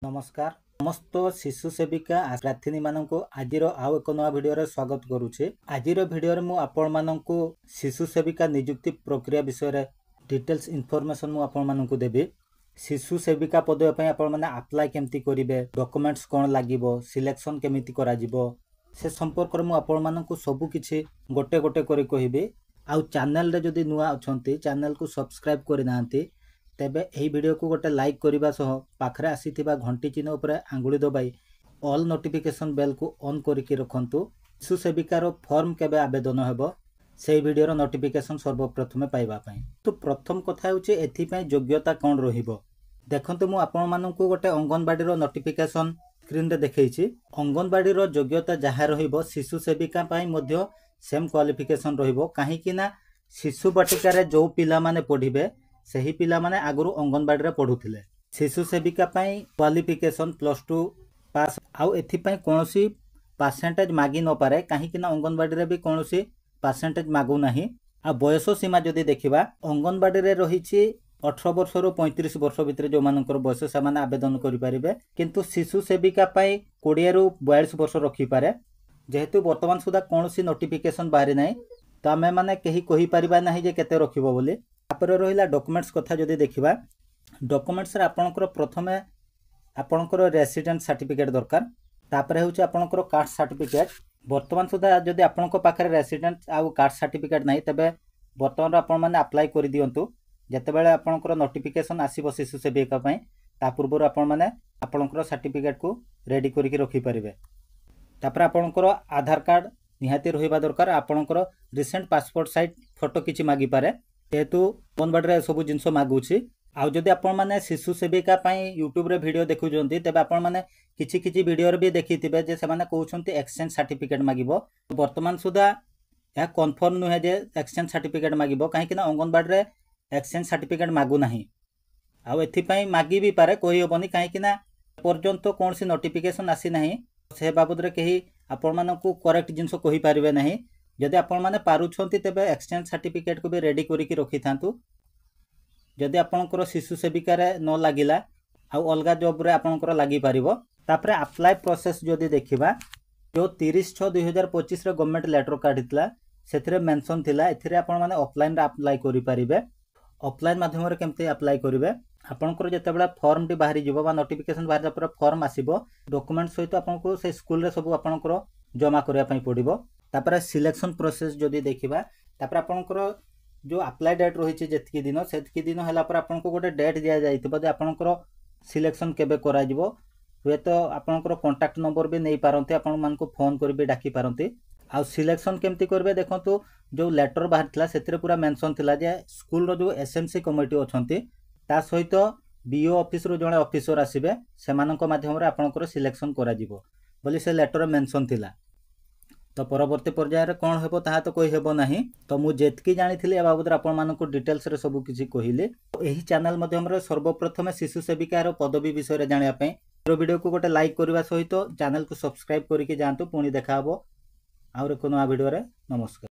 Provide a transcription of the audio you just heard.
नमस्कार समस्त शिशु सेविका प्रार्थी मानक आज आउ एक नया भिडियो स्वागत करुचे। आज भिडियो मु आपण मानक शिशु सेविका नियुक्ति प्रक्रिया विषय डिटेल्स इनफॉरमेशन मु आपण मानक देबी। शिशु सेविका पद पे आपण माने अप्लाई केमती करिवे, डॉक्यूमेंट्स कोन लागिवो, सिलेक्शन केमिति करा जिवो से संपर्क मु आपण मानक सब किछि गोटे गोटे करी कहिबे। आउ चैनल रे जदि नुआ अछंती चैनल को सब्सक्राइब करि नांती तेबे एही वीडियो को गोटे लाइक करबा सह पाखरे आसीथिबा घंटी चिन्ह उपरे आंगुली दबाई ऑल नोटिफिकेशन बेल को ऑन करिकि रखंतु। शिशु सेविकार फॉर्म केबे आवेदन हेबो से वीडियो नोटिफिकेशन सर्वप्रथमे पाइबा पई। तो प्रथम कथा होचे एथि पई योग्यता कोन रहिबो। देखंतु मु आपण मानकु गोटे अंगनवाड़ी रो नोटिफिकेशन स्क्रीन रे देखैछि। अंगनवाड़ी रो योग्यता जहा रहिबो शिशु सेविका पई मध्य सेम क्वालिफिकेशन रहिबो। काहे कि ना शिशु बाटिका रे जो पिला माने पढिबे सही पिला माने आगुरु अंगनवाड़ी रे पढुथिले। शिशु सेविका पई क्वालिफिकेशन +2 पास आउ एथि पई कोनोसी परसेंटेज मागी न पारे। काहे कि ना अंगनवाड़ी रे भी कोनोसी परसेंटेज मागु नाही। आ बयस सीमा जदि देखिबा अंगनवाड़ी रे रहिछि 18 वर्ष रु 35 वर्ष भितर जो मानकर बयस से माने आवेदन करि परिबे। किंतु शिशु सेविका पई 20 रु 42 वर्ष रखि पारे। जेहेतु वर्तमान सुधा कोनोसी नोटिफिकेशन बाहरी नाही तो आमे माने केही कहि परिबा नाही जे केते रखिबो बोली। तापर रहिला डॉक्यूमेंट्स कथा जदि देखिबा डॉक्यूमेंट्स रे आपनकर प्रथमे आपनकर रेसिडेंट सर्टिफिकेट दरकार। तापर हेउचे आपनकर कास्ट सर्टिफिकेट। वर्तमान सुधा जदि आपनक पाखरे रेसिडेंट आ कास्ट सर्टिफिकेट नाही तबे वर्तमान आपन माने अप्लाई करि दियंतु। जेतेबेले आपनकर नोटिफिकेशन आसीबो शिशु सेविका पई ता पूर्व आपन माने आपनकर सर्टिफिकेट को रेडी करिकि रखि परिबे। तापर आपनकर आधार कार्ड निहाती रहिबा दरकार। आपनकर रिसेंट पासपोर्ट साइज फोटो किछि मागी पारे जेहेतु अंगनवाड़ी रे सब जिनस मागुछि। आउ जदि आपण माने शिशु सेविका पई यूट्यूब रे वीडियो देखुजंती तेबे आपण माने किछि किछि वीडियो रे भी देखिथिबे जे से माने कहउछंती एक्सचेंज सर्टिफिकेट मागिबो। वर्तमान सुधा या कन्फर्म नुहे जे एक्सचेंज सर्टिफिकेट मागिबो। काहे कि ना अंगनवाड़ी रे एक्सचेंज सर्टिफिकेट मागु नाही। आउ एथि पई मागी भी पारे कहि होबनी। काहे कि ना पर्यंत कोनसी नोटिफिकेशन आसी नाही से बाबद रे केही आपण मानकु करेक्ट जिंस कहि परिबे नाही। जदि आपण माने पारुछंती तेबे एक्सचेंज सर्टिफिकेट को भी रेडी करिकि रखि थांतु। जदि आपनकर शिशु सेविका रे न लागिला आ अलगा जॉब रे आपनकर लागि परिबो। तापरे अप्लाई प्रोसेस जदि देखिबा जो 30/6/2025 रे गवर्नमेंट लेटर काढितला सेथिरे मेंशन थिला एथिरे आपण माने ऑफलाइन रे अप्लाई करि परिबे। ऑफलाइन माध्यम रे केमते अप्लाई करिवे आपनकर जेतेबेला फॉर्म टी बाहरी जिवो बा नोटिफिकेशन बाहरी पर फॉर्म आसीबो डॉक्यूमेंट सहित आपनको से स्कूल रे सब आपनकर जमा करिया पई पडिबो। तापर सिलेक्शन प्रोसेस जदि देखिबा तापर आपनकर जो अप्लाई डेट रही जेतकी दिन हला पर आपनको गोटे डेट दिया जाइतबो जे आपनकर सिलेक्शन केबे करा जिवो। हुए तो आपनकर कांटेक्ट नंबर भी नहीं पारंती आपण मानको फोन करबे डाकी पारंती। आ सिलेक्शन केमती करबे देखंतु जो लेटर बाहरथिला सेतिरे पूरा मेंशन थिला जे स्कूल रो जो एसएमसी कमिटी अछंती ता सहित बीओ ऑफिस रो जणे ऑफिसर आसीबे सेमानक माध्यम रे आपनकर सिलेक्शन करा जिवो बोली से लेटर मेंशन थिला। तो परवर्ती पर्याय रे कोन हेबो ताहा तो कोइ हेबो नाही। तो मु जेतकी जानिथिली ए बाबद आपण मानकु डिटेल्स रे सब किछि कहिले। एही चैनल माध्यम रे सर्वप्रथम शिशु सेविका रो पदवी विषय रे जानिया पई वीडियो को गोटे लाइक करबा सहित चैनल को सब्सक्राइब करिके जानतु। पुणी देखा हबो आउर को नया वीडियो रे। नमस्कार।